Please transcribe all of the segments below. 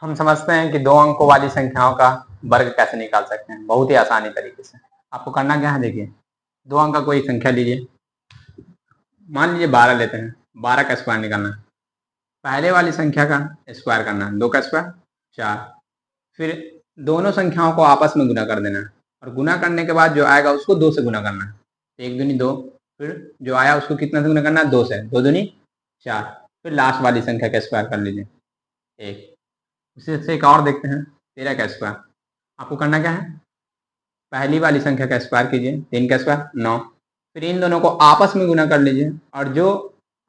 हम समझते हैं कि 2 अंकों वाली संख्याओं का वर्ग कैसे निकाल सकते हैं, बहुत ही आसानी तरीके से। आपको करना क्या है, देखिए 2 अंक का कोई संख्या लीजिए, मान लीजिए 12 लेते हैं। 12 का स्क्वायर निकालना है, पहले वाली संख्या का स्क्वायर करना है, 2 का स्क्वायर 4, फिर दोनों संख्याओं को आपस में गुना कर देना है और गुना करने के बाद जो आएगा उसको 2 से गुना करना है। 1 दूनी 2, फिर जो आया उसको कितना से गुना करना है, 2 से, 2 दूनी 4, फिर लास्ट वाली संख्या का स्क्वायर कर लीजिए 1। उसी से एक और देखते हैं, 13 का स्क्वायर। आपको करना क्या है, पहली वाली संख्या का स्क्वायर कीजिए, 3 का स्क्वायर 9, फिर इन दोनों को आपस में गुना कर लीजिए और जो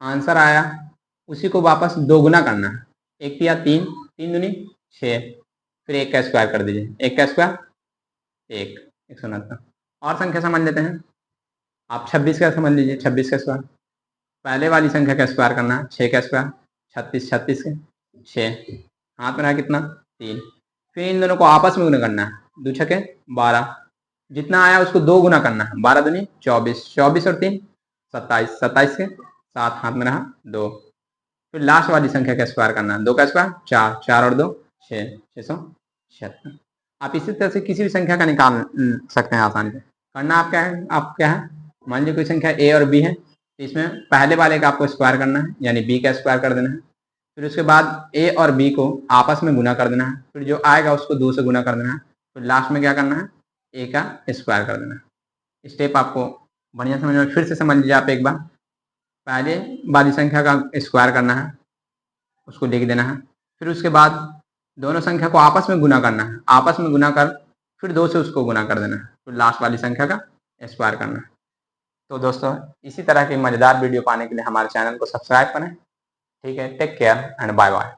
आंसर आया उसी को वापस 2 गुना करना है। 1 किया 3, 3 दूनी 6, फिर 1 का स्क्वायर कर दीजिए, 1 का स्क्वायर 1, 169। और संख्या समझ लेते हैं, आप 26 का समझ लीजिए, 26 का स्क्वायर। पहले वाली संख्या का स्क्वायर करना है, 6 का स्क्वायर 36, 36 के 6, हाथ में रहा कितना 3, फिर इन दोनों को आपस में गुना करना है, 2 छके 12, जितना आया उसको 2 गुना करना है, 12 दूनी 24, 24 और 3 27, 27 के 7, हाथ में रहा 2, फिर लास्ट वाली संख्या का स्क्वायर करना है, 2 का स्क्वायर 4, 4 और 2 6, 676। आप इसी तरह से किसी भी संख्या का निकाल सकते हैं आसानी से। करना आप क्या है, मान लीजिए कोई संख्या a और b है, तो इसमें पहले वाले का आपको स्क्वायर करना है, यानी b का स्क्वायर कर देना है, फिर उसके बाद a और b को आपस में गुना कर देना है, फिर जो आएगा उसको 2 से गुना कर देना है, फिर लास्ट में क्या करना है, a का स्क्वायर कर देना है। स्टेप आपको बढ़िया समझ में, फिर से समझ लीजिए आप एक बार। पहले वाली संख्या का स्क्वायर करना है, उसको लिख देना है, फिर उसके बाद दोनों संख्या को आपस में गुना करना है, आपस में गुना कर फिर 2 से उसको गुना कर देना है, फिर लास्ट वाली संख्या का स्क्वायर करना है। तो दोस्तों इसी तरह की मज़ेदार वीडियो पाने के लिए हमारे चैनल को सब्सक्राइब करें। ठीक है, take care and bye bye.